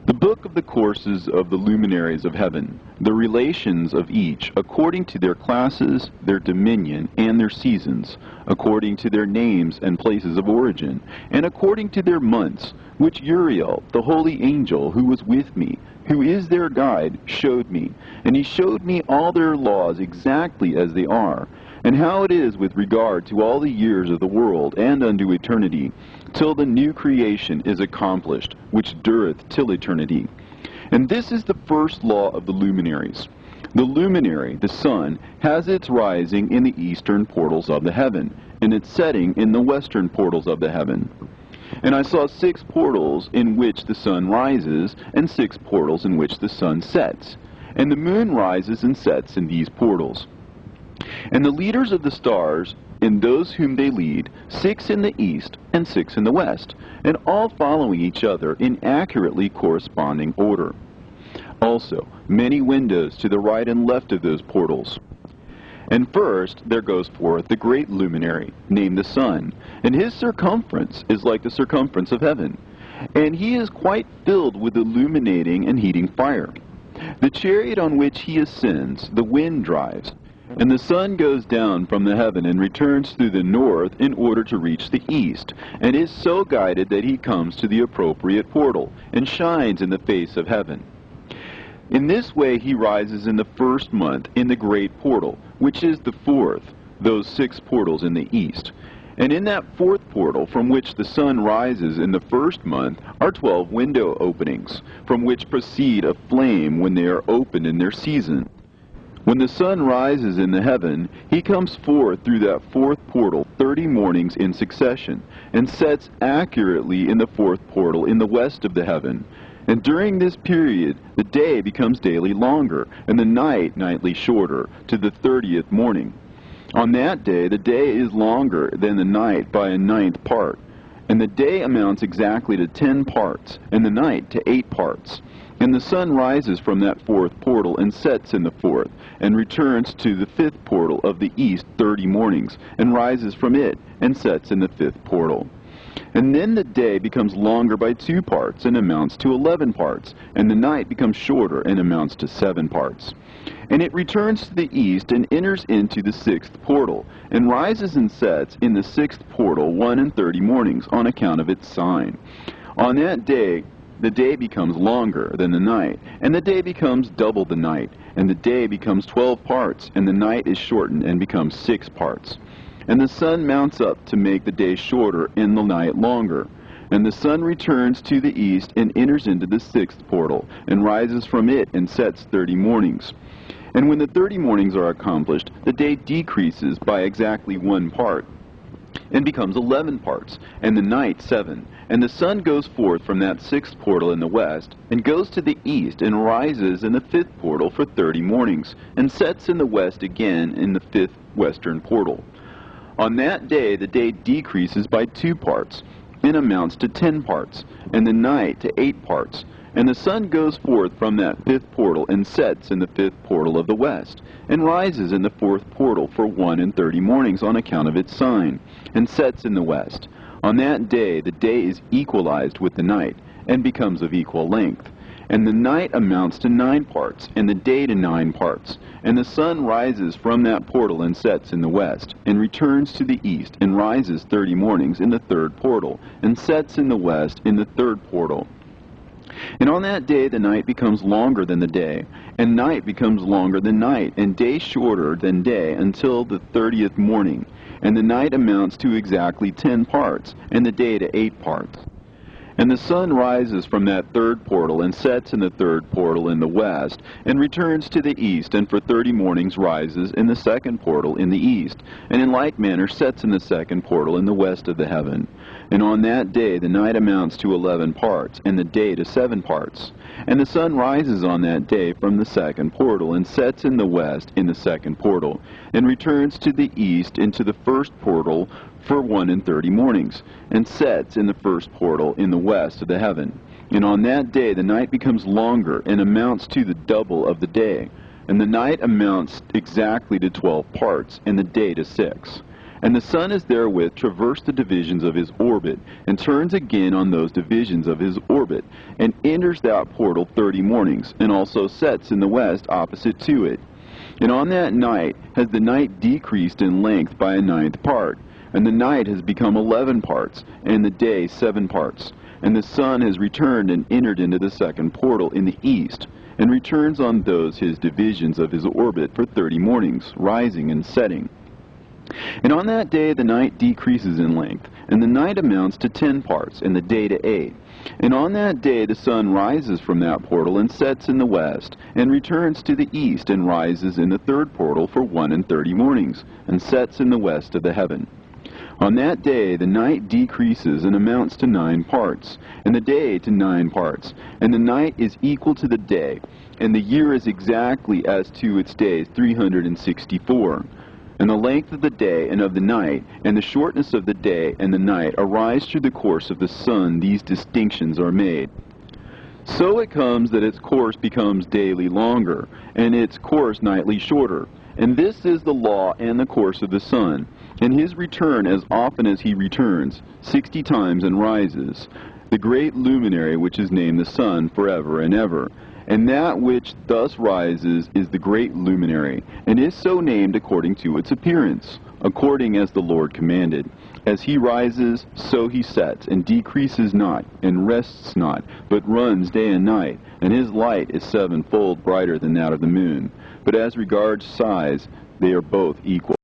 The book of the courses of the luminaries of heaven, the relations of each, according to their classes, their dominion, and their seasons, according to their names and places of origin, and according to their months, which Uriel, the holy angel who was with me, who is their guide, showed me. And he showed me all their laws exactly as they are, and how it is with regard to all the years of the world and unto eternity, till the new creation is accomplished, which dureth till eternity. And this is the first law of the luminaries. The luminary, the sun, has its rising in the eastern portals of the heaven, and its setting in the western portals of the heaven. And I saw 6 portals in which the sun rises, and 6 portals in which the sun sets. And the moon rises and sets in these portals. And the leaders of the stars, in those whom they lead, 6 in the east and 6 in the west, and all following each other in accurately corresponding order. Also, many windows to the right and left of those portals. And first there goes forth the great luminary, named the sun, and his circumference is like the circumference of heaven, and he is quite filled with illuminating and heating fire. The chariot on which he ascends, the wind drives, and the sun goes down from the heaven and returns through the north in order to reach the east, and is so guided that he comes to the appropriate portal, and shines in the face of heaven. In this way he rises in the first month in the great portal, which is the 4th, those 6 portals in the east. And in that 4th portal from which the sun rises in the first month are 12 window openings, from which proceed a flame when they are opened in their season. When the sun rises in the heaven, he comes forth through that 4th portal 30 mornings in succession, and sets accurately in the 4th portal in the west of the heaven. And during this period, the day becomes daily longer, and the night nightly shorter, to the 30th morning. On that day, the day is longer than the night by a 9th part, and the day amounts exactly to 10 parts, and the night to 8 parts. And the sun rises from that 4th portal and sets in the 4th, and returns to the 5th portal of the east 30 mornings, and rises from it, and sets in the 5th portal. And then the day becomes longer by 2 parts, and amounts to 11 parts, and the night becomes shorter, and amounts to 7 parts. And it returns to the east, and enters into the 6th portal, and rises and sets in the 6th portal 31 mornings, on account of its sign. On that day, the day becomes longer than the night, and the day becomes double the night, and the day becomes 12 parts, and the night is shortened and becomes 6 parts. And the sun mounts up to make the day shorter and the night longer. And the sun returns to the east and enters into the 6th portal, and rises from it and sets 30 mornings. And when the 30 mornings are accomplished, the day decreases by exactly 1 part, and becomes 11 parts, and the night 7. And the sun goes forth from that 6th portal in the west, and goes to the east, and rises in the 5th portal for 30 mornings, and sets in the west again in the 5th western portal. On that day the day decreases by 2 parts, and amounts to 10 parts, and the night to 8 parts. And the sun goes forth from that 5th portal, and sets in the 5th portal of the west, and rises in the 4th portal for 31 mornings on account of its sign, and sets in the west. On that day the day is equalized with the night, and becomes of equal length. And the night amounts to 9 parts, and the day to 9 parts. And the sun rises from that portal and sets in the west, and returns to the east, and rises 30 mornings in the 3rd portal, and sets in the west in the 3rd portal. And on that day the night becomes longer than the day, and night becomes longer than night, and day shorter than day, until the 30th morning. And the night amounts to exactly 10 parts, and the day to 8 parts. And the sun rises from that 3rd portal, and sets in the 3rd portal in the west, and returns to the east, and for 30 mornings rises in the 2nd portal in the east, and in like manner sets in the 2nd portal in the west of the heaven. And on that day the night amounts to 11 parts, and the day to 7 parts. And the sun rises on that day from the 2nd portal, and sets in the west in the 2nd portal, and returns to the east into the 1st portal for 31 mornings, and sets in the 1st portal in the west of the heaven. And on that day the night becomes longer, and amounts to the double of the day. And the night amounts exactly to 12 parts, and the day to 6. And the sun is therewith traversed the divisions of his orbit, and turns again on those divisions of his orbit, and enters that portal 30 mornings, and also sets in the west opposite to it. And on that night has the night decreased in length by a 9th part, and the night has become 11 parts, and the day 7 parts. And the sun has returned and entered into the second portal in the east, and returns on those his divisions of his orbit for 30 mornings, rising and setting. And on that day the night decreases in length, and the night amounts to 10 parts, and the day to 8. And on that day the sun rises from that portal, and sets in the west, and returns to the east, and rises in the third portal for 31 mornings, and sets in the west of the heaven. On that day the night decreases and amounts to 9 parts, and the day to 9 parts, and the night is equal to the day, and the year is exactly as to its days 364. And the length of the day and of the night, and the shortness of the day and the night arise through the course of the sun. These distinctions are made. So it comes that its course becomes daily longer, and its course nightly shorter. And this is the law and the course of the sun. And his return as often as he returns, 60 times and rises, the great luminary which is named the sun forever and ever. And that which thus rises is the great luminary, and is so named according to its appearance, according as the Lord commanded. As he rises, so he sets, and decreases not, and rests not, but runs day and night, and his light is 7-fold brighter than that of the moon. But as regards size, they are both equal.